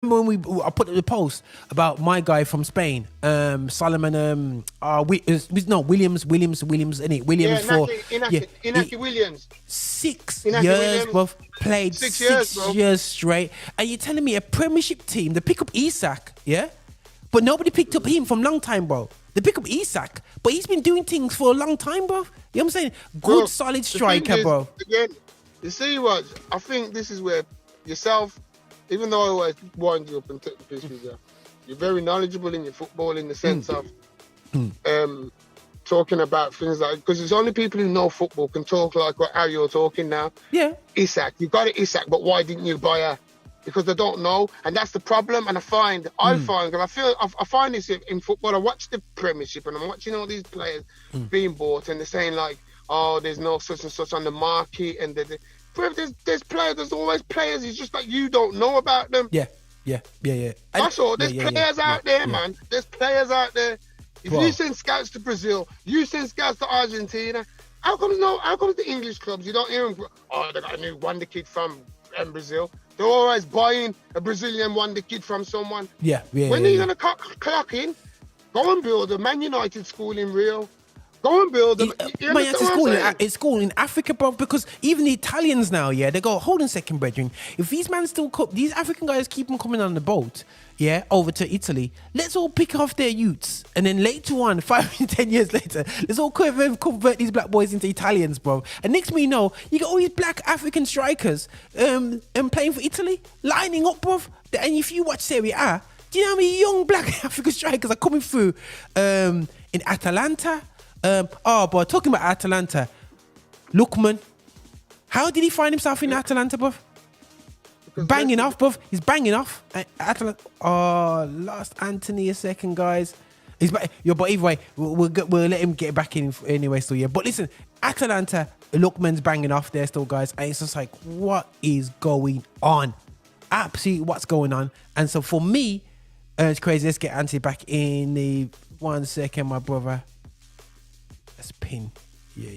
when I put the post about my guy from Spain, Solomon, Williams, innit? Williams for Inaki Williams. 6 Inaki years, Williams. bro. Played 6 years, 6 bro. years straight, and you're telling me a Premiership team they pick up Isak, yeah, but nobody picked up him from long time, bro. They pick up Isak, but he's been doing things for a long time, bro. You know what I'm saying? Good, Bro, solid the striker, thing is, bro. Again, you see what? I think this is where yourself, even though I always wind you up and take the piss with you, you're very knowledgeable in your football in the sense of talking about things like, because there's only people who know football can talk like how you're talking now. Yeah. Isak, you got it, Isak, but why didn't you buy her? Because they don't know, and that's the problem. And I find, because I find this in football. I watch the Premiership, and I'm watching all these players being bought, and they're saying like, "Oh, there's no such and such on the market," and there's players. There's always players. It's just like you don't know about them. Yeah. That's all. There's players out there, man. There's players out there. If you send scouts to Brazil, you send scouts to Argentina. How come the English clubs you don't hear them? Oh, they got a new wonder kid from Brazil. They're always buying a Brazilian wonder kid from someone. When are you gonna clock in? Go and build a Man United school in Rio. Go and build them. It's school in Africa, bro. Because even the Italians now, yeah, they go, hold on a second, brethren. If these men these African guys keep on coming on the boat, yeah, over to Italy, let's all pick off their youths, and then later on, 5 and 10 years later, let's all convert these black boys into Italians, bro. And next thing you know, you got all these black African strikers, and playing for Italy, lining up, bro. And if you watch Serie A, do you know how many young black African strikers are coming through, in Atalanta? But talking about Atalanta, Lookman, how did he find himself in Atalanta, bruv? Banging off, bruv. He's banging off. Atalanta. Lost Anthony a second, guys. But either way, we'll let him get back in anyway. Still, yeah. But listen, Atalanta, Lookman's banging off there still, guys. And it's just like, what is going on? Absolutely, what's going on? And so for me, it's crazy. Let's get Anthony back in the 1 second, my brother. That's pin. Yeah.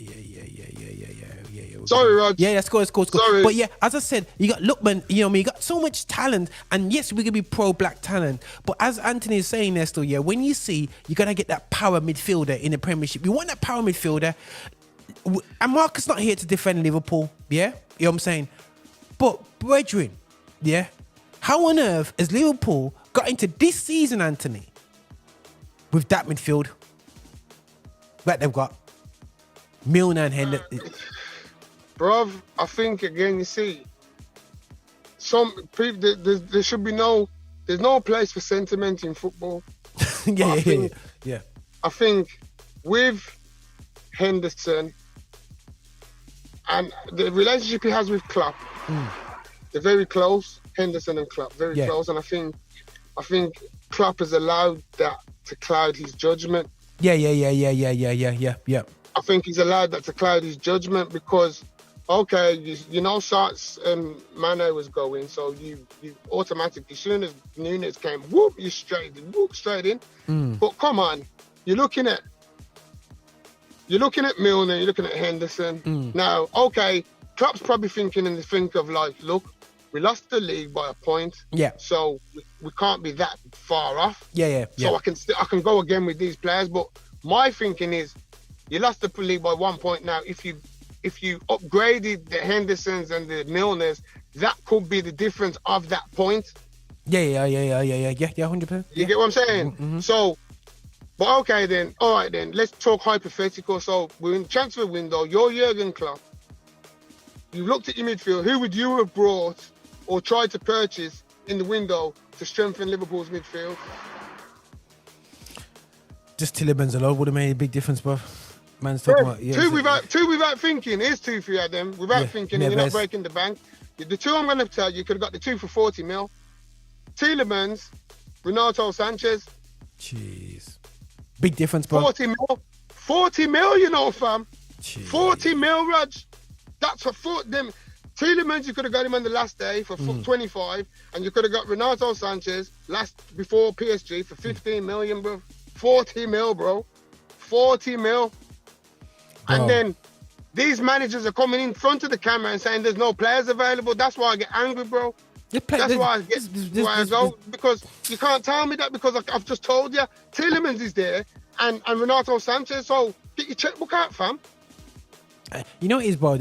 Sorry, Rog. Yeah, that's cool. Sorry. But yeah, as I said, you got Lookman, you know what I mean? You got so much talent, and yes, we can be pro-black talent, but as Anthony is saying there still, yeah, when you see, you got to get that power midfielder in the Premiership. You want that power midfielder, and Marcus not here to defend Liverpool, yeah? You know what I'm saying? But, brethren, yeah, how on earth has Liverpool got into this season, Anthony, with that midfield that they've got? Milner and Henderson. Bruv, I think again, you see, some people, there should be there's no place for sentiment in football. Yeah. I think with Henderson and the relationship he has with Klopp, they're very close. Henderson and Klopp, very close, and I think Klopp has allowed that to cloud his judgment. Yeah. I think he's allowed that to cloud his judgment because, okay, you know, Sarts and Mane was going, so you automatically, as soon as Nunes came, whoop, you straight in. But come on, you're looking at Milner, you're looking at Henderson. Now, okay, Klopp's probably thinking in the think of like, look, we lost the league by a point, so we can't be that far off. So I can go again with these players, but my thinking is, you lost the league by 1 point. Now, if you upgraded the Hendersons and the Milners, that could be the difference of that point. Yeah, 100%. You get what I'm saying? So, but okay then, all right then, let's talk hypothetical. So we're in transfer window. You're Jurgen Klopp. You've looked at your midfield. Who would you have brought or tried to purchase in the window to strengthen Liverpool's midfield? Just Tielemans alone would have made a big difference, bro. Man's talking about two without thinking. Here's two for you, them without thinking. And you're not breaking the bank. The two I'm going to tell you could have got the two for 40 mil. Tielemans, Renato Sanchez. Jeez, big difference, bro. 40 mil, you know, fam. Jeez. 40 mil, Raj. That's for them. Tielemans, you could have got him on the last day for 25, and you could have got Renato Sanchez before PSG for 15 million, bro. 40 mil, bro. 40 mil. Bro. And then these managers are coming in front of the camera and saying there's no players available. That's why I get angry, bro. That's why I get why I go, because you can't tell me that, because I've just told you Tielemans is there and Renato Sanchez. So get your checkbook out, fam. You know what it is, bro.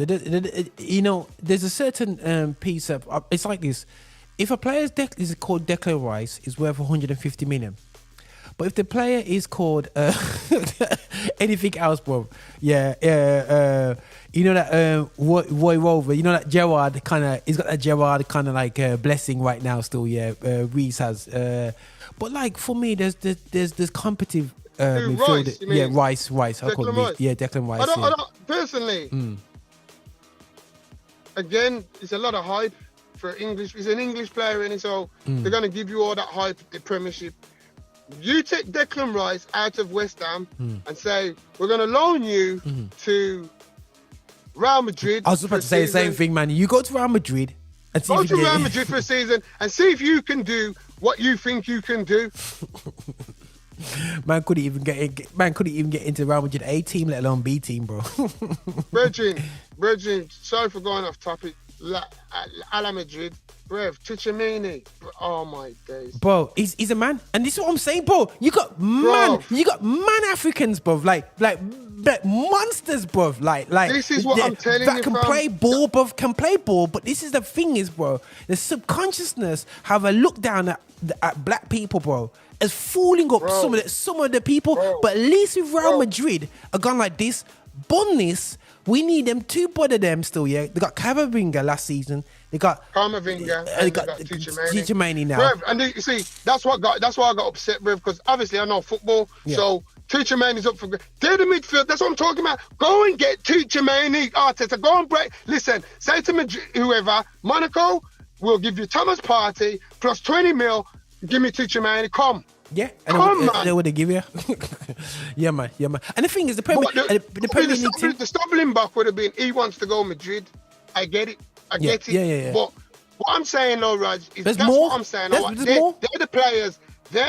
You know, there's a certain piece of it's like this. If a player is called Declan Rice, is worth 150 million. But if the player is called anything else, bro, you know that Roy Rover, you know that Gerrard kind of, he's got that Gerrard kind of like blessing right now still, Reece has. But like for me, there's competitive midfield. Rice. I call him Rice. Yeah, Declan Rice. I don't personally. Again, it's a lot of hype for English. He's an English player, and so they're gonna give you all that hype at the Premiership. You take Declan Rice out of West Ham and say, we're going to loan you to Real Madrid. I was about to say the same thing, man. You go to Real Madrid and see Real Madrid for a season and see if you can do what you think you can do. Man couldn't even get into Real Madrid A team, let alone B team, bro. Brethren, sorry for going off topic. Ala Madrid. Brev, Tchouaméni. Oh my days. Bro, he's a man. And this is what I'm saying, bro. You got man Africans, bro. Like monsters, bro. Like this is what I'm telling you. That can play ball, bro. Can play ball, but this is the thing is, bro. The subconsciousness have a look down at black people, bro, as fooling up some of the people. Bro. But at least with Real Madrid, a gun like this, Bonnis, we need them to bother them still, yeah. They got Camavinga last season. They got Camavinga. They got Tchouaméni now. Bruv, and you see, that's why I got upset, bruv, because obviously I know football. Yeah. So Tchouaméni's up for they're the midfield. That's what I'm talking about. Go and get Tchouaméni, Arteta. Go and break. Listen, say to Madrid, whoever, Monaco will give you Thomas Partey plus 20 mil. Give me Tchouaméni. Come. Yeah, and they would give you. yeah, man. And the thing is, the Premier League, the stumbling block would have been he wants to go Madrid. I get it. Yeah. But what I'm saying, though, Raj, is that's more. What I'm saying. There's more. They're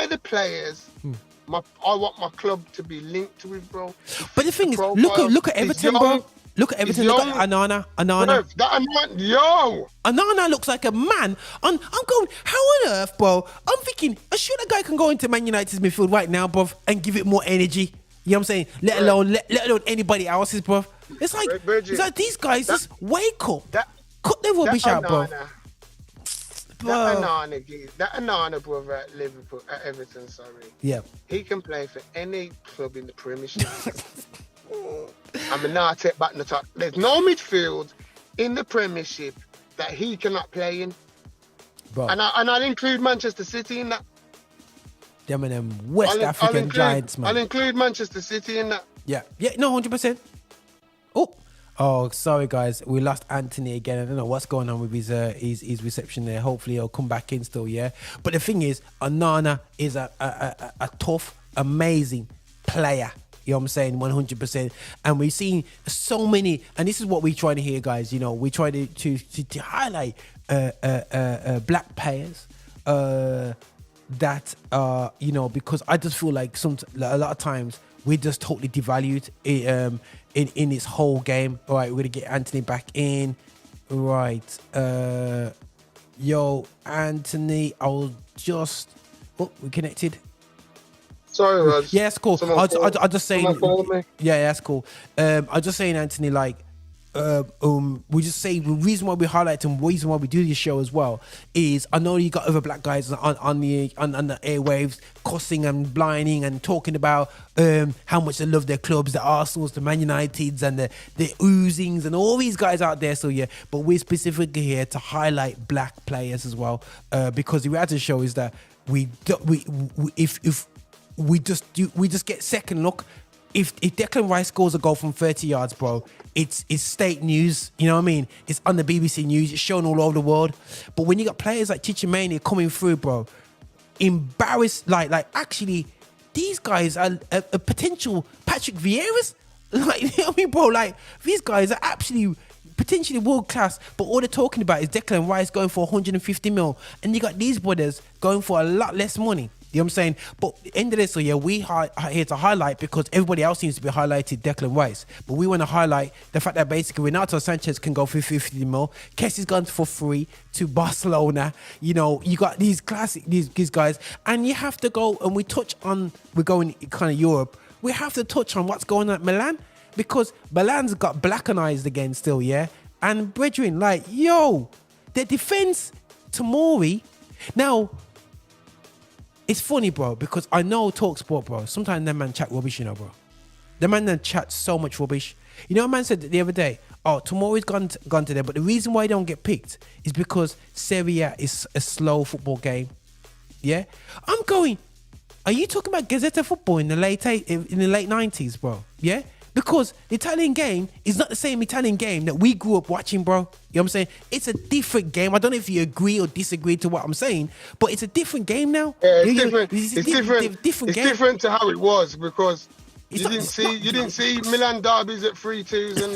the players. I want my club to be linked with, bro. But the thing is, look at Everton, bro. Look at Everton. Look at Anana. Anana looks like a man. I'm going, how on earth, bro? I'm thinking, sure that guy can go into Man United's midfield right now, bro, and give it more energy. You know what I'm saying? Let alone anybody else's, bro. It's like these guys just wake up, cut their rubbish out, bro. That Anana brother at Liverpool, at Everton, sorry. Yeah. He can play for any club in the Premiership. I'm not take back the top. There's no midfield in the Premiership that he cannot play in. Bro. And I'll include Manchester City in that. Them West African giants, man. I'll include Manchester City in that. Yeah, no, 100%. Oh, sorry guys, we lost Anthony again. I don't know what's going on with his reception there. Hopefully he'll come back in still, yeah. But the thing is, Onana is a tough, amazing player. You know what I'm saying? 100%. And we've seen so many, and this is what we try to hear, guys. You know, we try to highlight black players that you know, because I just feel like a lot of times we just totally devalued it, in its whole game. All right, we're gonna get Anthony back in. Right, yo, Anthony, I'll just. Oh, we connected. Sorry, Raj. Yeah, it's cool. I just saying. Yeah, that's cool. I just saying, Anthony, like, we just say the reason why we highlight and the reason why we do this show as well is I know you got other black guys on the airwaves cussing and blinding and talking about how much they love their clubs, the Arsenals, the Man Uniteds, and the Oozings and all these guys out there. So yeah, but we're specifically here to highlight black players as well, because the reality show is that we just get second look. If Declan Rice scores a goal from 30 yards, bro, it's state news. You know what I mean? It's on the BBC News. It's shown all over the world. But when you got players like Tchouaméni coming through, bro, embarrassed, like actually, these guys are a potential Patrick Vieira's. Like, you know what I mean, bro? Like, these guys are actually potentially world class, but all they're talking about is Declan Rice going for 150 mil, and you got these brothers going for a lot less money. You know what I'm saying? But end of this, so yeah, we are here to highlight because everybody else seems to be highlighted Declan Rice. But we want to highlight the fact that basically Renato Sanchez can go for 50 mil. Kessie's gone for free to Barcelona. You know, you got these classic, these guys. And you have to go, and we're going kind of Europe. We have to touch on what's going on at Milan because Milan's got blackenized again still, yeah? And brethren, like, yo, the defense, Tomori. Now, it's funny, bro, because I know TalkSport, bro. Sometimes that man chat rubbish, you know, bro. The man then chat so much rubbish. You know, a man said the other day, oh, Tomori's gone to there, but the reason why he don't get picked is because Serie A is a slow football game. Yeah, I'm going. Are you talking about Gazzetta football in the late 90s, bro? Yeah. Because the Italian game is not the same Italian game that we grew up watching, bro. You know what I'm saying? It's a different game. I don't know if you agree or disagree to what I'm saying, but it's a different game now. Yeah, it's different. It's different to how it was because you didn't see Milan derbies at 3-2s and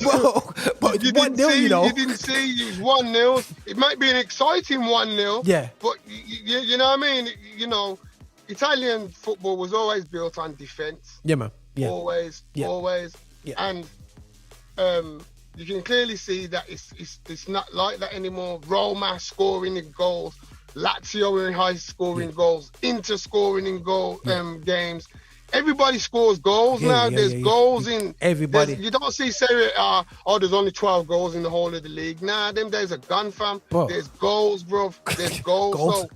bro, but you didn't see, you know. You didn't see it was 1-0. It might be an exciting 1-0. Yeah. But you know what I mean? You know, Italian football was always built on defense. Yeah, man. Yeah. Always. Yeah. And you can clearly see that it's not like that anymore. Roma scoring in goals, Lazio in high scoring goals, Inter scoring in games. Everybody scores goals now. There's goals in everybody. You don't see Serie A. There's only 12 goals in the whole of the league. Nah, them days are gone, fam. Bro. There's goals, bro. There's goals. So,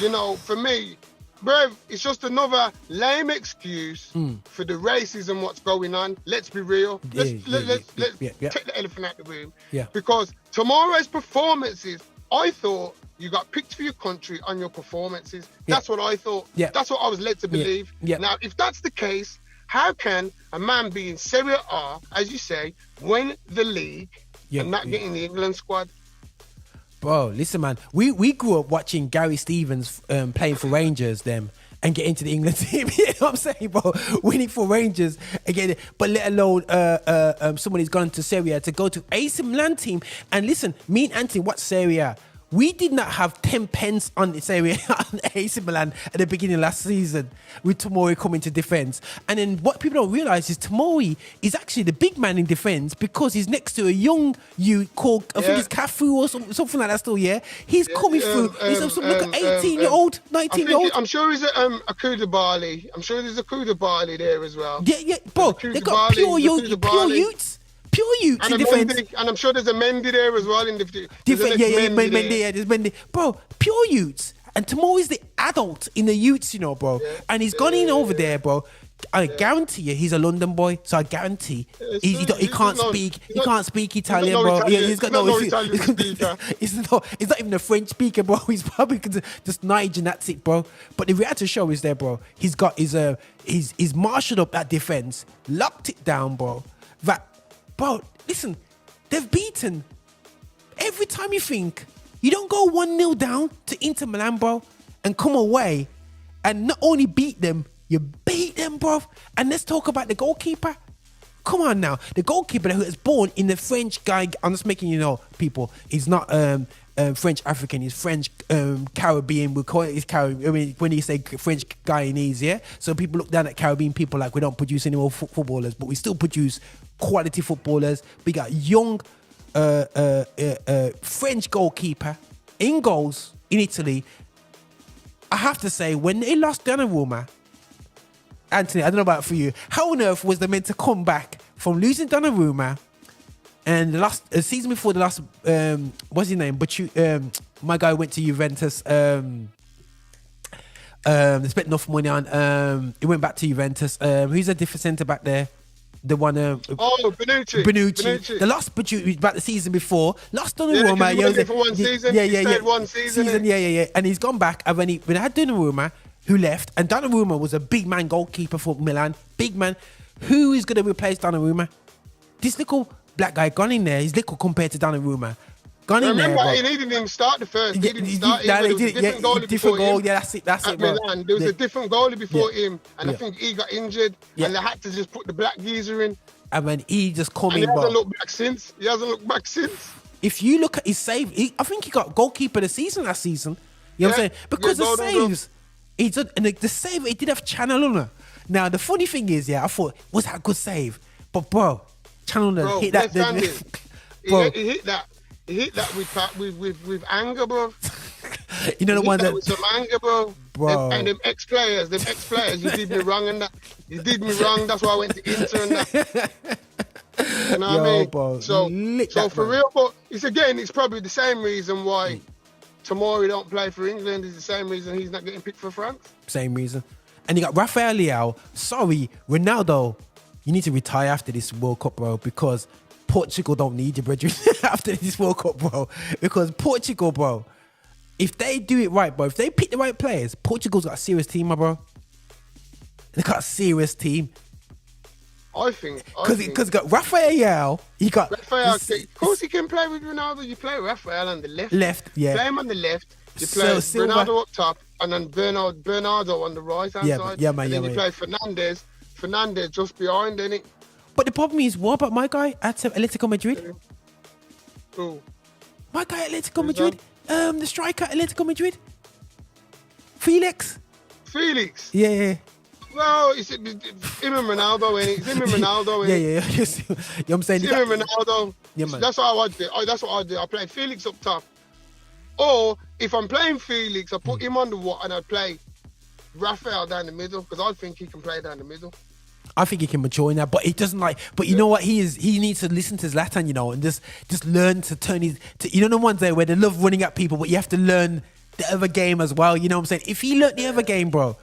you know, for me, bruv, it's just another lame excuse for the racism what's going on. Let's be real. Let's take the elephant out the room. Yeah. Because tomorrow's performances, I thought you got picked for your country on your performances. That's what I thought. Yeah. That's what I was led to believe. Yeah. Now, if that's the case, how can a man be in Serie A, as you say, win the league and not get in the England squad? Bro, listen, man. We grew up watching Gary Stevens playing for Rangers, and get into the England team. You know what I'm saying, bro? Winning for Rangers again, but let alone somebody's gone to Serie A to go to AC Milan team. And listen, me and Anthony, what's Serie A? We did not have 10 pence on this area on AC Milan at the beginning of last season with Tomori coming to defence. And then what people don't realise is Tomori is actually the big man in defence because he's next to a young youth called, I think it's Cafu or something like that still, yeah? He's coming through. He's look at 18-year-old, 19-year-old. I'm sure he's a Koulibaly. I'm sure there's a Koulibaly there as well. Yeah, bro. They got pure youths. Pure youths in defence. And I'm sure there's a Mendy there as well in defence. There's Mendy. Bro, pure youths. And Tomori's the adult in the youths, you know, bro. Yeah. And he's gone in over there, bro. I guarantee you, he's a London boy, so I guarantee he can't speak Italian, bro. He's got no Italian speaker. He's not even a French speaker, bro. He's probably just Nige and that's it, bro. But the reality show is there, bro. He's marshalled up that defense, locked it down, bro. Bro, listen, they've beaten. Every time you think, you don't go 1-0 down to Inter Milan, bro, and come away and not only beat them, you beat them, bro. And let's talk about the goalkeeper. Come on now. The goalkeeper who was born in the French guy, I'm just making you know, people, he's not French African, he's French Caribbean. We call it Caribbean. I mean, when you say French Guyanese, yeah? So people look down at Caribbean people like we don't produce any more footballers, but we still produce quality footballers. We got young French goalkeeper in goals in Italy. I have to say, when they lost Donnarumma, Anthony, I don't know about for you, how on earth was they meant to come back from losing Donnarumma and the last season before the last what's his name? But my guy went to Juventus. They spent enough money on. He went back to Juventus. Who's a different centre back there? The one. Bonucci. The last Bonucci back the season before. Lost Donnarumma. Yeah, for one season. One season. Yeah. And he's gone back. And when I had Donnarumma, who left, and Donnarumma was a big man goalkeeper for Milan. Big man. Who is going to replace Donnarumma? This little black guy gone in there. He's little compared to Donnarumma. Remember, he didn't even start the first. He didn't start. Different goal. Yeah, that's it, bro. Milan. There was a different goalie before him, and I think he got injured, and they had to just put the black geezer in. And when he just come in, he hasn't looked back since. If you look at his save, I think he got goalkeeper of the season last season. You know what I'm saying? Because the Golden saves, he did, and the save, he did have Chanaluna. Now, the funny thing is, I thought, was that a good save? But, bro, Chanaluna hit that. He hit that with anger, bro. You know the one that with some anger, bro. And them ex-players, you did me wrong and that. You did me wrong. That's why I went to Inter and that. You know what I mean? Bro, so for real, but it's probably the same reason why Tomori don't play for England. Is the same reason he's not getting picked for France. Same reason. And you got Rafael Leao. Sorry, Ronaldo, you need to retire after this World Cup, bro, because Portugal don't need you, brethren, after this World Cup, bro. Because Portugal, bro, if they do it right, bro, if they pick the right players, Portugal's got a serious team, my bro. They got a serious team. I think because got Rafael, he got Rafael. Of course, he can play with Ronaldo. You play Rafael on the left. Yeah. Play him on the left. You play Ronaldo up top, and then Bernardo on the right hand side. Yeah, man. And then you play Fernandes just behind, innit? But the problem is, what about my guy at Atletico Madrid? Who? My guy at Atletico Madrid. The striker at Atletico Madrid. Felix. Yeah. Well, it's him and Ronaldo, innit? It's him and Ronaldo, innit? Yeah. You know what I'm saying? It's him and Ronaldo. Yeah, man. That's how I do. That's what I do. I play Felix up top. Or if I'm playing Felix, I put him on the wall and I play Rafael down the middle because I think he can play down the middle. I think he can mature in that, but he doesn't like. But you know what? He needs to listen to Zlatan, you know, and just learn to turn his. You know the ones there where they love running at people, but you have to learn the other game as well. You know what I'm saying? If he learned the other game, bro,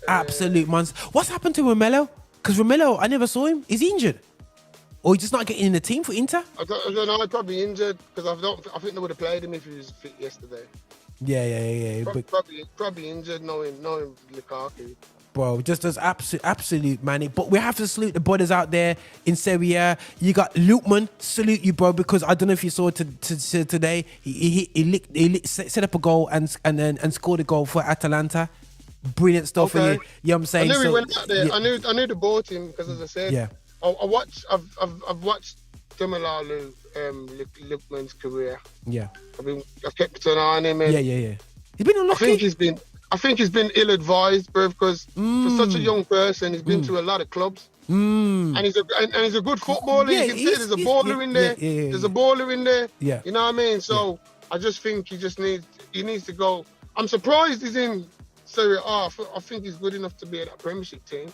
absolute monster. What's happened to Romelu? Because Romelu, I never saw him. Is he injured? Or he's just not getting in the team for Inter? I don't know. He's probably injured because I think they would have played him if he was fit yesterday. Yeah. Probably injured, knowing Lukaku. Bro, just as absolute manic. But we have to salute the brothers out there in Serie A. You got Lookman, salute you, bro, because I don't know if you saw today. He set up a goal and scored a goal for Atalanta. Brilliant stuff. Okay. You know what I'm saying? I knew he went out there. Yeah. I knew they bought him because, as I said, I've watched Demelalu, Lookman's career. Yeah, I've kept an eye on him. And yeah. He's been unlucky. I think he's been ill-advised, bro, because for such a young person, he's been to a lot of clubs, and he's a good footballer. Yeah, you can see there's a baller in there. Yeah. There's a baller in there. Yeah, you know what I mean. So I just think he needs to go. I'm surprised he's in Serie A. I think he's good enough to be at that Premiership team.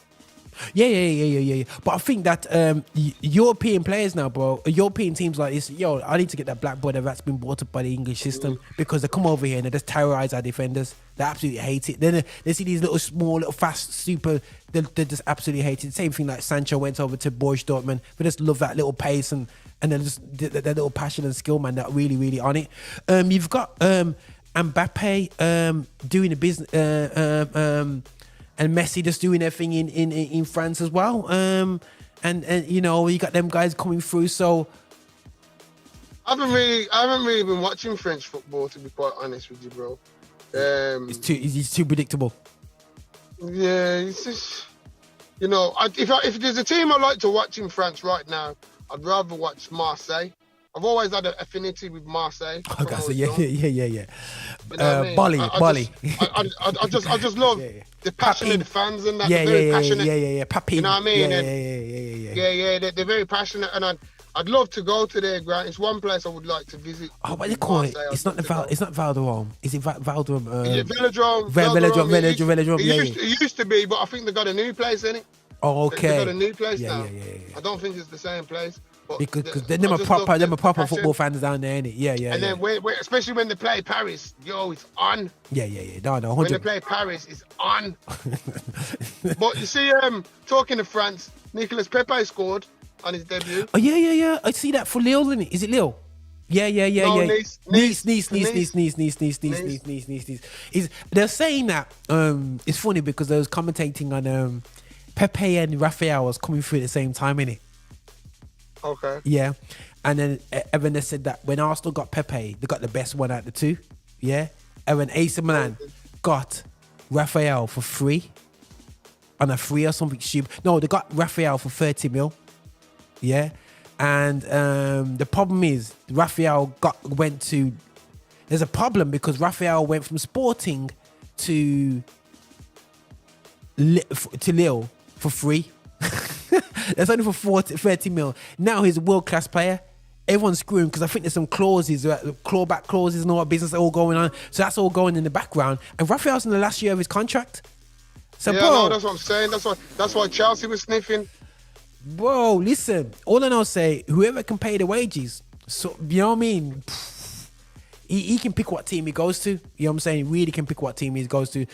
Yeah. But I think that European players now, bro, European teams like this, I need to get that black boy that's been brought up by the English system because they come over here and they just terrorize our defenders. They absolutely hate it. Then they see these little small, little fast, super. They just absolutely hate it. Same thing like Sancho went over to Borussia Dortmund. We just love that little pace and then just that little passion and skill, man. That really on it. You've got Mbappe doing the business. And Messi just doing their thing in France as well. And you know, you got them guys coming through. So I haven't really been watching French football, to be quite honest with you, bro. It's too predictable. Yeah, it's just, you know, if there's a team I like to watch in France right now, I'd rather watch Marseille. I've always had an affinity with Marseille. Okay, so yeah. You know Bali. I just love the passion of the fans and that. Yeah. Papi. You know what I mean? Yeah. They're very passionate, and I'd love to go to their ground. It's one place I would like to visit. Oh, what do you call it? It's not Valderrame. Is it Valderrame? Velodrome. It used to be, but I think they got a new place in it. Oh, okay. They got a new place now. Yeah. I don't think it's the same place. Because they're proper football fans down there, innit? Yeah. And then, especially when they play Paris, it's on. Yeah. No, 100. When they play Paris, it's on. But you see, talking to France, Nicolas Pepe scored on his debut. Oh, yeah. I see that for Lille, isn't it? Is it Lille? Yeah. No, Nice. They're saying that, it's funny because they was commentating on Pepe and Rafael was coming through at the same time, innit? Okay. Yeah. And then Evan said that when Arsenal got Pepe, they got the best one out of the two. Yeah. And when AC Milan got Rafael for free, on a free or something stupid. No, they got Rafael for 30 mil. Yeah. And the problem is Rafael went to there's a problem because Raphael went from Sporting to Lille for free. That's only for 30 mil. Now he's a world-class player. Everyone's screwing because I think there's some clauses, clawback clauses and all that business all going on. So that's all going in the background. And Raphael's in the last year of his contract. So, yeah, bro, no, that's what I'm saying. That's why Chelsea was sniffing. Bro, listen. All I know is say whoever can pay the wages. So you know what I mean? He can pick what team he goes to. You know what I'm saying? He really can pick what team he goes to.